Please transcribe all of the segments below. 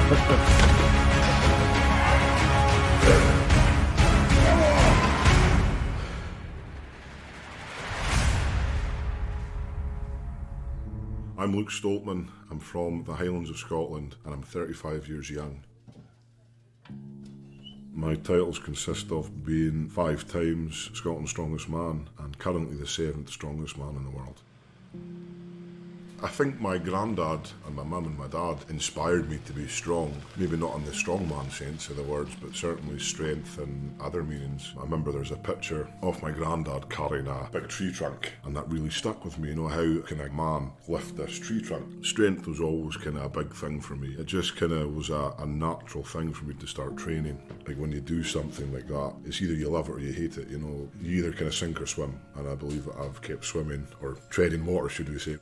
I'm Luke Stoltman. I'm from the Highlands of Scotland and I'm 35 years young. My titles consist of being 5 times Scotland's strongest man and currently the 7th strongest man in the world. I think my granddad and my mum and my dad inspired me to be strong, maybe not in the strongman sense of the words, but certainly strength and other meanings. I remember there's a picture of my granddad carrying a big tree trunk, and that really stuck with me. You know, how can a man lift this tree trunk? Strength was always kind of a big thing for me. It just kind of was a natural thing for me to start training. Like when you do something like that, it's either you love it or you hate it, you know. You either kind of sink or swim, and I believe that I've kept swimming, or treading water, should we say.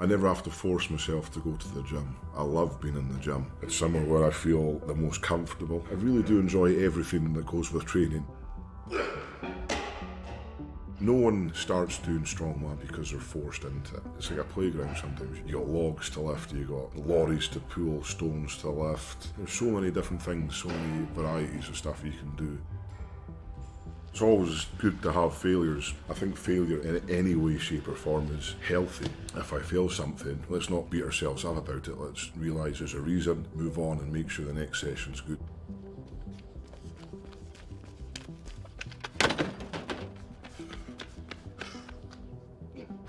I never have to force myself to go to the gym. I love being in the gym. It's somewhere where I feel the most comfortable. I really do enjoy everything that goes with training. No one starts doing strongman because they're forced into it. It's like a playground sometimes. You got logs to lift, you got lorries to pull, stones to lift. There's so many different things, so many varieties of stuff you can do. It's always good to have failures. I think failure in any way, shape or form is healthy. If I fail something, let's not beat ourselves up about it. Let's realise there's a reason, move on and make sure the next session's good.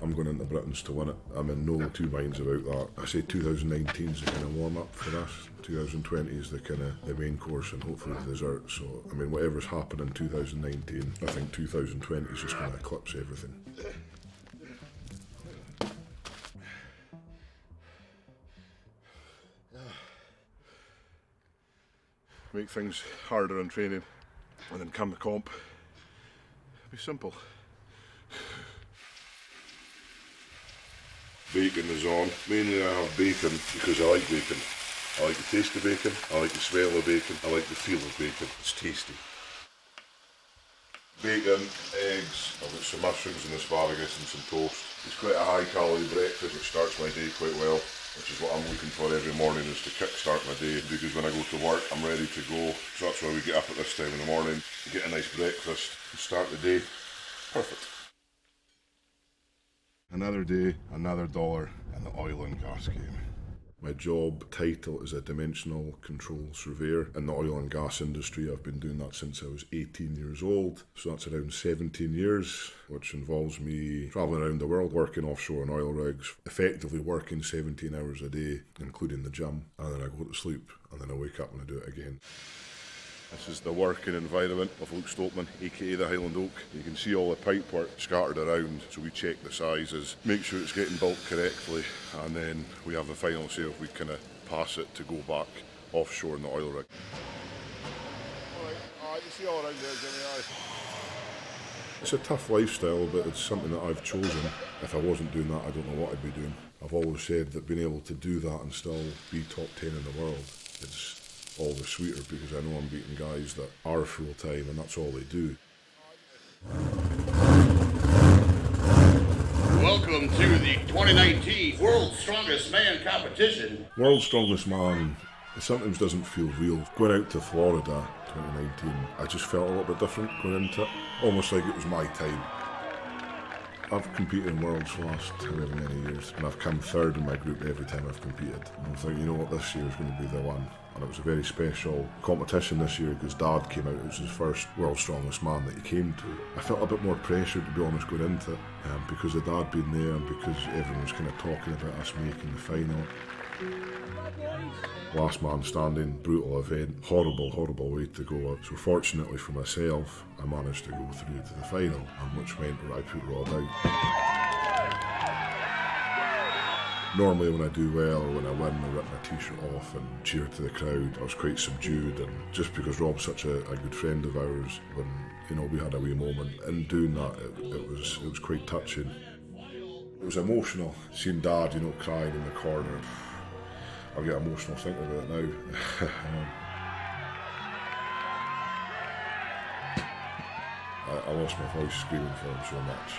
I'm going into Britain's to win it. I'm in no two minds about that. I say 2019 is the kind of warm up for us. 2020 is the kind of the main course and hopefully the dessert. So, I mean, whatever's happened in 2019, I think 2020 is just going to eclipse everything. Make things harder in training and then come the comp. It'll be simple. Bacon is on. Mainly I have bacon because I like bacon. I like the taste of bacon, I like the smell of bacon, I like the feel of bacon. It's tasty. Bacon, eggs, I've got some mushrooms and asparagus and some toast. It's quite a high calorie breakfast which starts my day quite well, which is what I'm looking for every morning, is to kickstart my day, because when I go to work I'm ready to go. So that's why we get up at this time in the morning, get a nice breakfast and start the day. Perfect. Another day, another dollar in the oil and gas game. My job title is a dimensional control surveyor in the oil and gas industry. I've been doing that since I was 18 years old, so that's around 17 years, which involves me travelling around the world, working offshore on oil rigs, effectively working 17 hours a day, including the gym, and then I go to sleep, and then I wake up and I do it again. This is the working environment of Luke Stoltman, aka the Highland Oak. You can see all the pipework scattered around, so we check the sizes, make sure it's getting built correctly, and then we have the final say if we kind of pass it to go back offshore in the oil rig. Alright, you see all around there, Jimmy. It's a tough lifestyle, but it's something that I've chosen. If I wasn't doing that, I don't know what I'd be doing. I've always said that being able to do that and still be top 10 in the world, it's all the sweeter because I know I'm beating guys that are full-time and that's all they do. Welcome to the 2019 World's Strongest Man competition. World's Strongest Man, it sometimes doesn't feel real. Going out to Florida 2019, I just felt a little bit different going into it, almost like it was my time. I've competed in Worlds for the last however many years, and I've come third in my group every time I've competed. And I thought, you know what, this year is going to be the one. And it was a very special competition this year because Dad came out. It was his first World's Strongest Man that he came to. I felt a bit more pressure, to be honest, going into it, because of Dad being there and because everyone was kind of talking about us making the final. Last man standing, brutal event, horrible, horrible way to go. So fortunately for myself, I managed to go through to the final, and which meant that I put Rob out. Normally when I do well or when I win, I rip my t-shirt off and cheer to the crowd. I was quite subdued, and just because Rob's such a good friend of ours, when we had a wee moment, in doing that it was quite touching. It was emotional, seeing Dad, crying in the corner. I get emotional thinking about it now. I lost my voice screaming for him so much.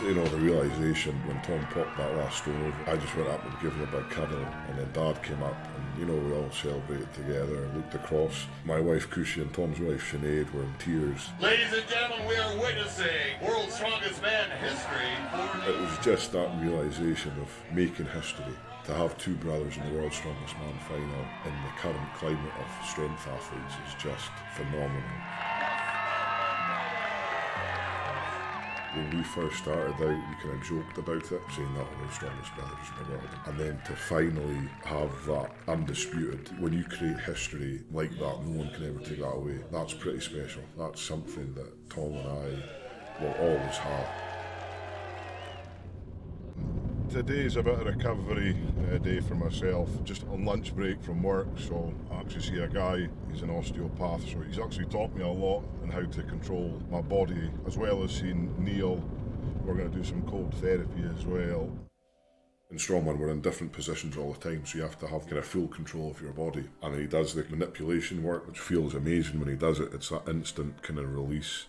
You know, the realisation when Tom popped that last stone over, I just went up and gave him a big cuddle, and then Dad came up and, you know, we all celebrated together and looked across. My wife Cushy and Tom's wife Sinead were in tears. Ladies and gentlemen, we are witnessing World's Strongest Man history. It was just that realisation of making history. To have two brothers in the World's Strongest Man final in the current climate of strength athletes is just phenomenal. When we first started out, we kind of joked about it, saying that we're the strongest brothers in the world. And then to finally have that undisputed, when you create history like that, no one can ever take that away. That's pretty special. That's something that Tom and I will always have. Today's a bit of a recovery day for myself, just on lunch break from work, so I actually see a guy, he's an osteopath, so he's actually taught me a lot on how to control my body, as well as seeing Neil. We're going to do some cold therapy as well. In strongman, we're in different positions all the time, so you have to have kind of full control of your body. And he does the manipulation work, which feels amazing when he does it. It's that instant kind of release.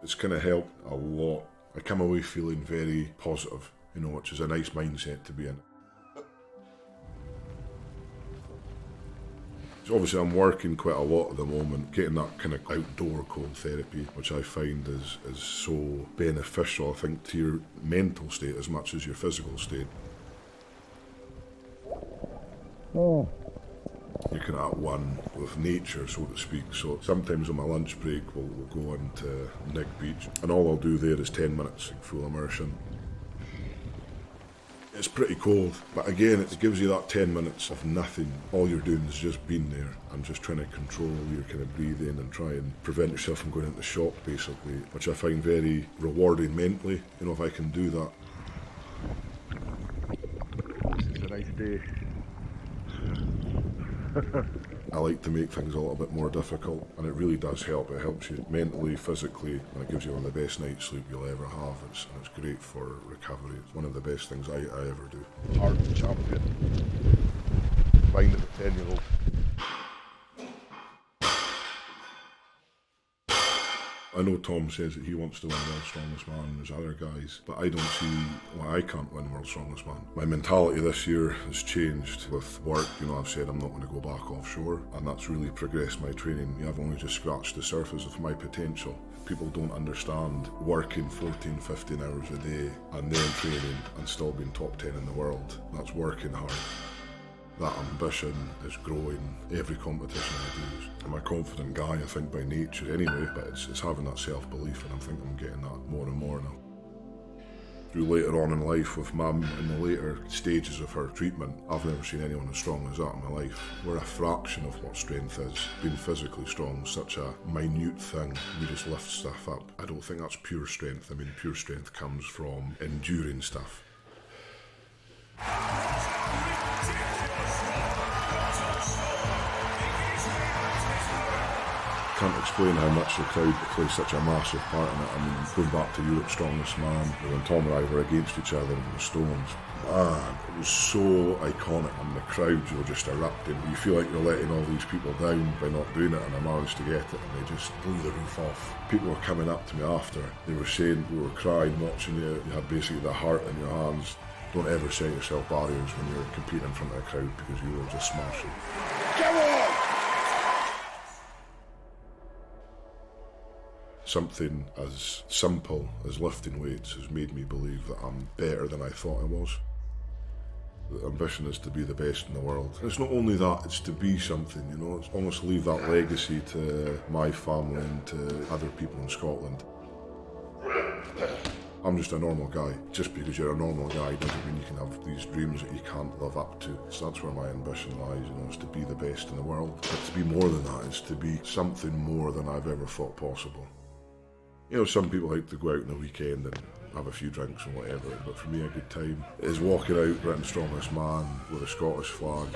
It's kind of helped a lot. I come away feeling very positive, you know, which is a nice mindset to be in. So obviously I'm working quite a lot at the moment, getting that kind of outdoor cold therapy, which I find is so beneficial, I think, to your mental state as much as your physical state. You're kind of at one with nature, so to speak. So sometimes on my lunch break, we'll go into Nick Beach, and all I'll do there is 10 minutes, full immersion. It's pretty cold, but again, it gives you that 10 minutes of nothing. All you're doing is just being there and just trying to control your kind of breathing and try and prevent yourself from going into shock, basically, which I find very rewarding mentally, you know, if I can do that. It's a nice day. I like to make things a little bit more difficult, and it really does help. It helps you mentally, physically, and it gives you one of the best night's sleep you'll ever have. It's great for recovery. It's one of the best things I ever do. Art champion. Find it at 10-year-old. I know Tom says that he wants to win World's Strongest Man and there's other guys, but I don't see why I can't win World's Strongest Man. My mentality this year has changed with work. You know, I've said I'm not going to go back offshore, and that's really progressed my training. I've only just scratched the surface of my potential. People don't understand working 14, 15 hours a day and then training and still being top 10 in the world. That's working hard. That ambition is growing every competition I do. I'm a confident guy, I think, by nature anyway, but it's having that self-belief, and I think I'm getting that more and more now. Through later on in life with Mum, in the later stages of her treatment, I've never seen anyone as strong as that in my life. We're a fraction of what strength is. Being physically strong is such a minute thing. We just lift stuff up. I don't think that's pure strength. I mean, pure strength comes from enduring stuff. Can't explain how much the crowd plays such a massive part in it. I mean, going back to Europe's Strongest Man, when Tom and I were against each other in the Stones, man, it was so iconic, and the crowds were just erupting. You feel like you're letting all these people down by not doing it, and I managed to get it, and they just blew the roof off. People were coming up to me after, they were saying, we were crying watching you, you had basically the heart in your hands. Don't ever set yourself barriers when you're competing in front of a crowd, because you will just smash it. Come on! Something as simple as lifting weights has made me believe that I'm better than I thought I was. The ambition is to be the best in the world. And it's not only that, it's to be something, you know, it's almost leave that legacy to my family and to other people in Scotland. I'm just a normal guy. Just because you're a normal guy doesn't mean you can have these dreams that you can't live up to. So that's where my ambition lies, you know, is to be the best in the world. But to be more than that is to be something more than I've ever thought possible. You know, some people like to go out on the weekend and have a few drinks and whatever, but for me a good time is walking out Britain's Strongest Man with a Scottish flag.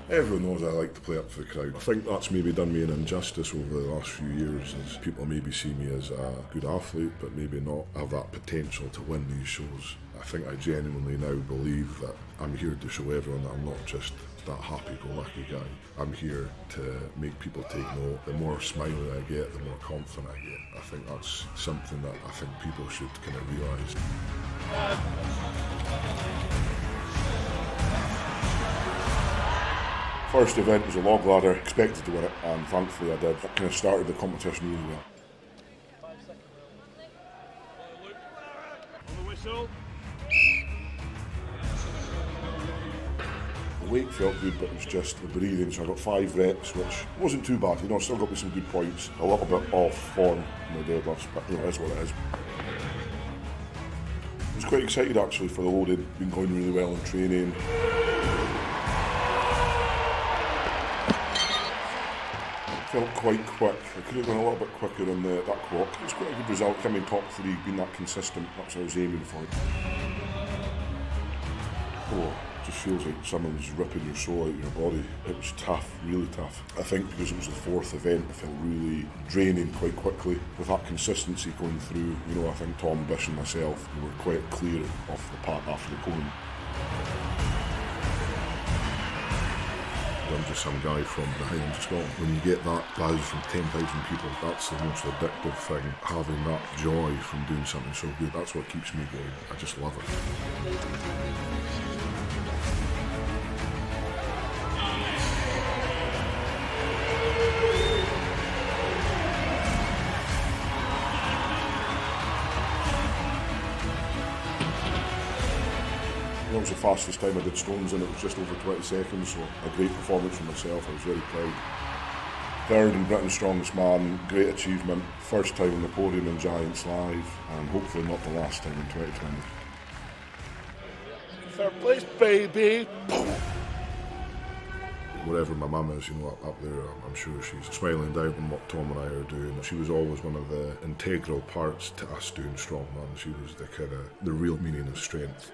Everyone knows I like to play up for the crowd. I think that's maybe done me an injustice over the last few years, as people maybe see me as a good athlete, but maybe not have that potential to win these shows. I think I genuinely now believe that I'm here to show everyone that I'm not just that happy-go-lucky guy. I'm here to make people take note. The more smiling I get, the more confident I get. I think that's something that I think people should kind of realise. First event was a log ladder, expected to win it, and thankfully I did. That kind of started the competition really well. On the whistle. The weight felt good, but it was just the breathing, so I got 5 reps, which wasn't too bad. I still got me some good points. A little bit off form in the deadlifts, but it is what it is. I was quite excited actually for the loading. Been going really well in training. Felt quite quick. I could have gone a little bit quicker on that walk. It was quite a good result. Coming top 3, being that consistent. That's what I was aiming for. Oh, it just feels like someone's ripping your soul out of your body. It was tough, really tough. I think because it was the 4th event, I felt really draining quite quickly. With that consistency going through, I think Tom, Bish and myself, we were quite clear off the path after the cone. I'm just some guy from behind Scotland. When you get that buzz from 10,000 people, that's the most addictive thing. Having that joy from doing something so good, that's what keeps me going. I just love it. That was the fastest time I did stones and it was just over 20 seconds, so a great performance from myself. I was very proud. 3rd in Britain's Strongest Man, great achievement. First time on the podium in Giants Live, and hopefully not the last time in 2020. 3rd place, baby! Wherever my mum is, up there, I'm sure she's smiling down on what Tom and I are doing. She was always one of the integral parts to us doing strongman. She was the real meaning of strength.